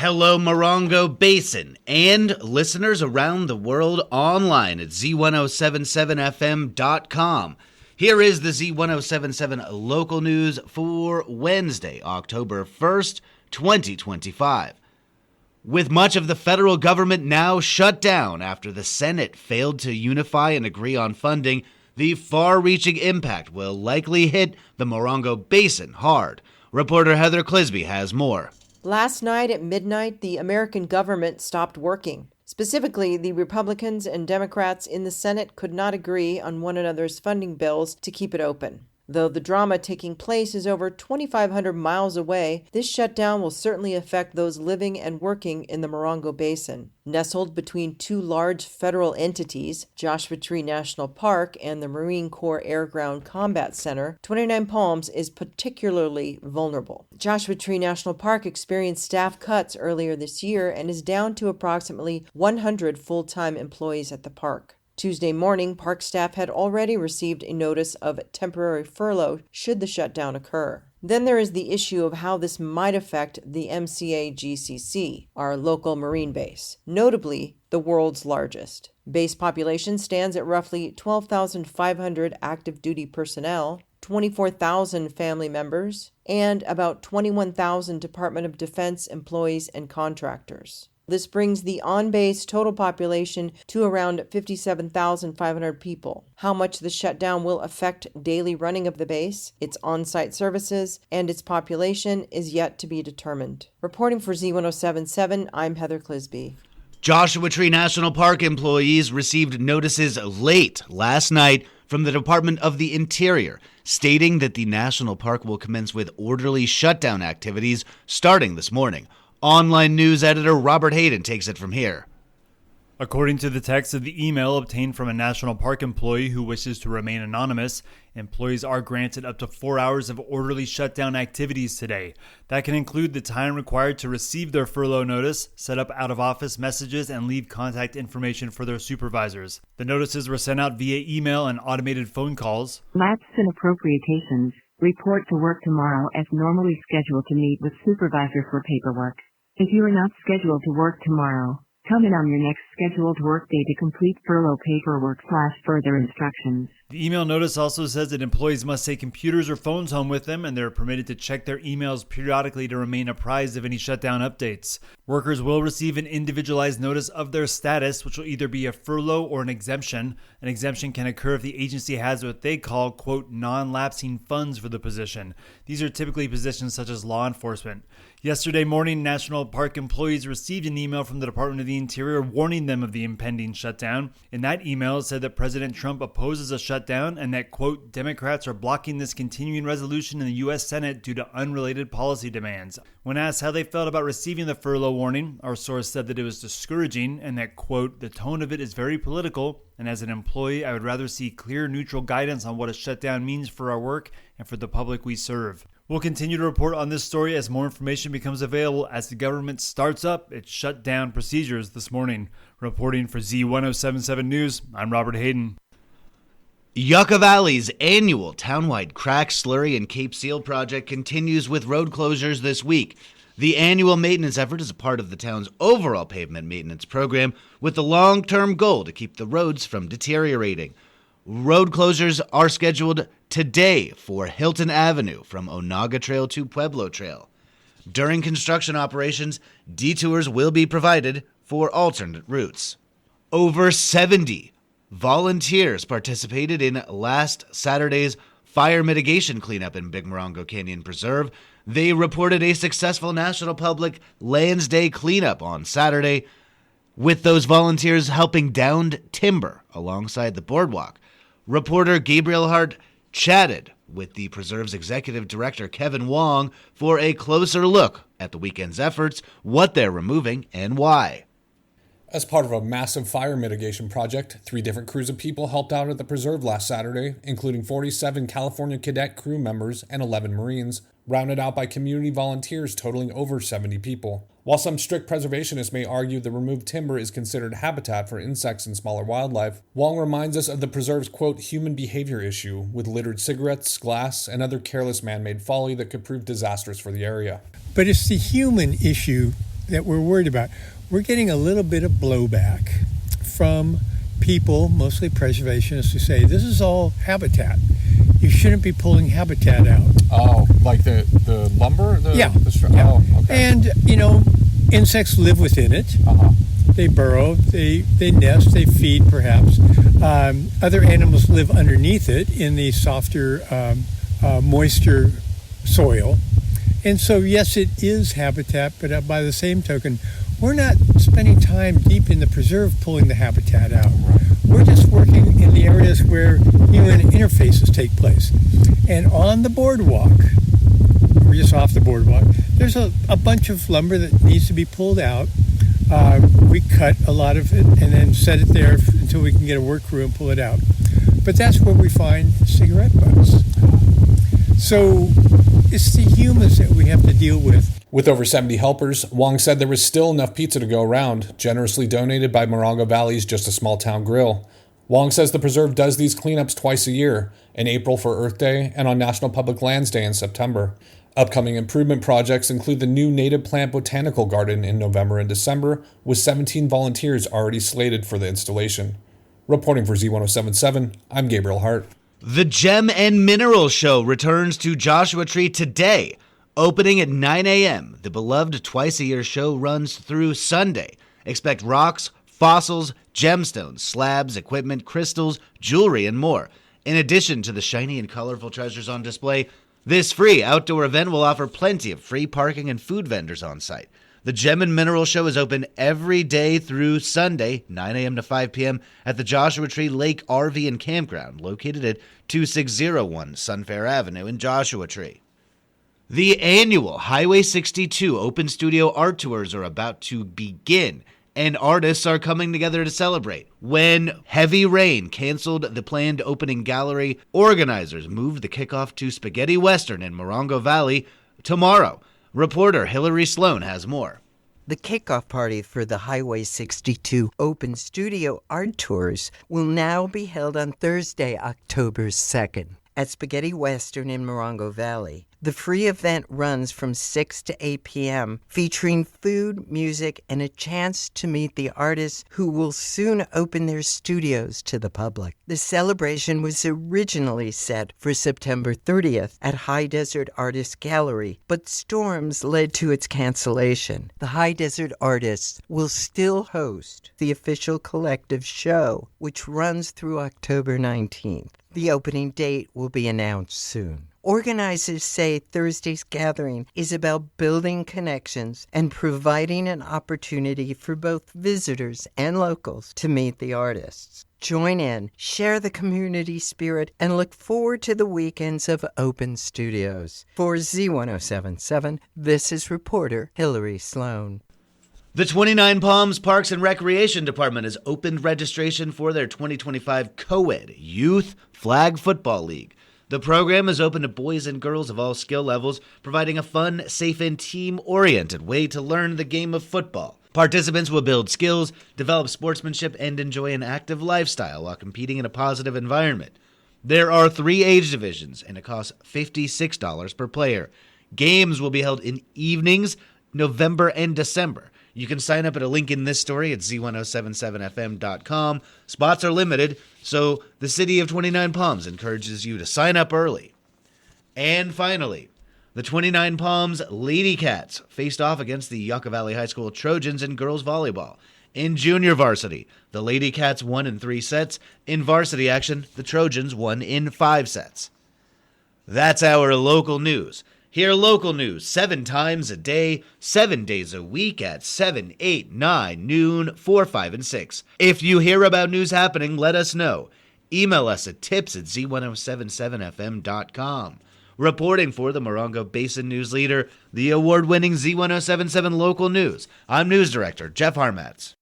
Hello, Morongo Basin, and listeners around the world online at Z107.7 FM.com. Here is the Z107.7 Local News for Wednesday, October 1st, 2025. With much of the federal government now shut down after the Senate failed to unify and agree on funding, the far-reaching impact will likely hit the Morongo Basin hard. Reporter Heather Clisby has more. Last night at midnight, the American government stopped working. Specifically, the Republicans and Democrats in the Senate could not agree on one another's funding bills to keep it open. Though the drama taking place is over 2,500 miles away, this shutdown will certainly affect those living and working in the Morongo Basin. Nestled between two large federal entities, Joshua Tree National Park and the Marine Corps Air Ground Combat Center, 29 Palms is particularly vulnerable. Joshua Tree National Park experienced staff cuts earlier this year and is down to approximately 100 full-time employees at the park. Tuesday morning, park staff had already received a notice of temporary furlough should the shutdown occur. Then there is the issue of how this might affect the MCA-GCC, our local Marine base, notably the world's largest. Base population stands at roughly 12,500 active duty personnel, 24,000 family members, and about 21,000 Department of Defense employees and contractors. This brings the on-base total population to around 57,500 people. How much the shutdown will affect daily running of the base, its on-site services, and its population is yet to be determined. Reporting for Z107.7, I'm Heather Clisby. Joshua Tree National Park employees received notices late last night from the Department of the Interior, stating that the national park will commence with orderly shutdown activities starting this morning. Online news editor Robert Hayden takes it from here. According to the text of the email obtained from a national park employee who wishes to remain anonymous, employees are granted up to 4 hours of orderly shutdown activities today. That can include the time required to receive their furlough notice, set up out-of-office messages, and leave contact information for their supervisors. The notices were sent out via email and automated phone calls. Lapse in appropriations. Report to work tomorrow as normally scheduled to meet with supervisor for paperwork. If you are not scheduled to work tomorrow, come in on your next scheduled workday to complete furlough paperwork/further instructions. The email notice also says that employees must take computers or phones home with them, and they're permitted to check their emails periodically to remain apprised of any shutdown updates. Workers will receive an individualized notice of their status, which will either be a furlough or an exemption. An exemption can occur if the agency has what they call, quote, non-lapsing funds for the position. These are typically positions such as law enforcement. Yesterday morning, National Park employees received an email from the Department of the Interior warning them of the impending shutdown. In that email, it said that President Trump opposes a shutdown and that, quote, Democrats are blocking this continuing resolution in the U.S. Senate due to unrelated policy demands. When asked how they felt about receiving the furlough warning, our source said that it was discouraging and that, quote, the tone of it is very political, and as an employee, I would rather see clear, neutral guidance on what a shutdown means for our work and for the public we serve. We'll continue to report on this story as more information becomes available as the government starts up its shutdown procedures this morning. Reporting for Z107.7 News, I'm Robert Hayden. Yucca Valley's annual townwide crack, slurry, and Cape Seal project continues with road closures this week. The annual maintenance effort is a part of the town's overall pavement maintenance program with the long-term goal to keep the roads from deteriorating. Road closures are scheduled today for Hilton Avenue from Onaga Trail to Pueblo Trail. During construction operations, detours will be provided for alternate routes. Over 70 volunteers participated in last Saturday's fire mitigation cleanup in Big Morongo Canyon Preserve. They reported a successful National Public Lands Day cleanup on Saturday, with those volunteers helping downed timber alongside the boardwalk. Reporter Gabriel Hart chatted with the preserve's executive director, Kevin Wong, for a closer look at the weekend's efforts, what they're removing, and why. As part of a massive fire mitigation project, 3 different crews of people helped out at the preserve last Saturday, including 47 California Cadet crew members and 11 Marines, rounded out by community volunteers totaling over 70 people. While some strict preservationists may argue the removed timber is considered habitat for insects and smaller wildlife, Wong reminds us of the preserve's, quote, human behavior issue with littered cigarettes, glass, and other careless man-made folly that could prove disastrous for the area. But it's the human issue that we're worried about. We're getting a little bit of blowback from people, mostly preservationists, who say this is all habitat. You shouldn't be pulling habitat out. Oh, like the lumber? Yeah. Yeah. Oh, okay. And, insects live within it. Uh-huh. They burrow, they nest, they feed perhaps. Other animals live underneath it in the softer, moisture soil. And so, yes, it is habitat, but by the same token, we're not spending time deep in the preserve pulling the habitat out. We're just working in the areas where human interfaces take place. And on the boardwalk, we're just off the boardwalk, there's a bunch of lumber that needs to be pulled out. We cut a lot of it and then set it there until we can get a work crew and pull it out. But that's where we find cigarette butts. So it's the humans that we have to deal with. With over 70 helpers, Wong said there was still enough pizza to go around, generously donated by Morongo Valley's Just a Small Town Grill. Wong says the preserve does these cleanups twice a year, in April for Earth Day and on National Public Lands Day in September. Upcoming improvement projects include the new native plant botanical garden in November and December, with 17 volunteers already slated for the installation. Reporting for Z107.7, I'm Gabriel Hart. The Gem and Mineral Show returns to Joshua Tree today. Opening at 9 a.m., the beloved twice-a-year show runs through Sunday. Expect rocks, fossils, gemstones, slabs, equipment, crystals, jewelry, and more. In addition to the shiny and colorful treasures on display, this free outdoor event will offer plenty of free parking and food vendors on site. The Gem and Mineral Show is open every day through Sunday, 9 a.m. to 5 p.m. at the Joshua Tree Lake RV and Campground, located at 2601 Sunfair Avenue in Joshua Tree. The annual Highway 62 Open Studio Art Tours are about to begin, and artists are coming together to celebrate. When heavy rain canceled the planned opening gallery, organizers moved the kickoff to Spaghetti Western in Morongo Valley tomorrow. Reporter Hillary Sloan has more. The kickoff party for the Highway 62 Open Studio Art Tours will now be held on Thursday, October 2nd, at Spaghetti Western in Morongo Valley. The free event runs from 6 to 8 p.m., featuring food, music, and a chance to meet the artists who will soon open their studios to the public. The celebration was originally set for September 30th at High Desert Artists Gallery, but storms led to its cancellation. The High Desert Artists will still host the official collective show, which runs through October 19th. The opening date will be announced soon. Organizers say Thursday's gathering is about building connections and providing an opportunity for both visitors and locals to meet the artists. Join in, share the community spirit, and look forward to the weekends of open studios. For Z107.7, this is reporter Hillary Sloan. The 29 Palms Parks and Recreation Department has opened registration for their 2025 Co-ed Youth Flag Football League. The program is open to boys and girls of all skill levels, providing a fun, safe, and team-oriented way to learn the game of football. Participants will build skills, develop sportsmanship, and enjoy an active lifestyle while competing in a positive environment. There are 3 age divisions, and it costs $56 per player. Games will be held in evenings, November and December. You can sign up at a link in this story at Z107.7fm.com. Spots are limited, so the City of 29 Palms encourages you to sign up early. And finally, the 29 Palms Lady Cats faced off against the Yucca Valley High School Trojans in girls volleyball. In junior varsity, the Lady Cats won in 3 sets. In varsity action, the Trojans won in 5 sets. That's our local news. Hear local news 7 times a day, 7 days a week at 7, 8, 9, noon, 4, 5, and 6. If you hear about news happening, let us know. Email us at tips@z1077fm.com. Reporting for the Morongo Basin News Leader, the award-winning Z107.7 Local News, I'm News Director Jeff Harmatz.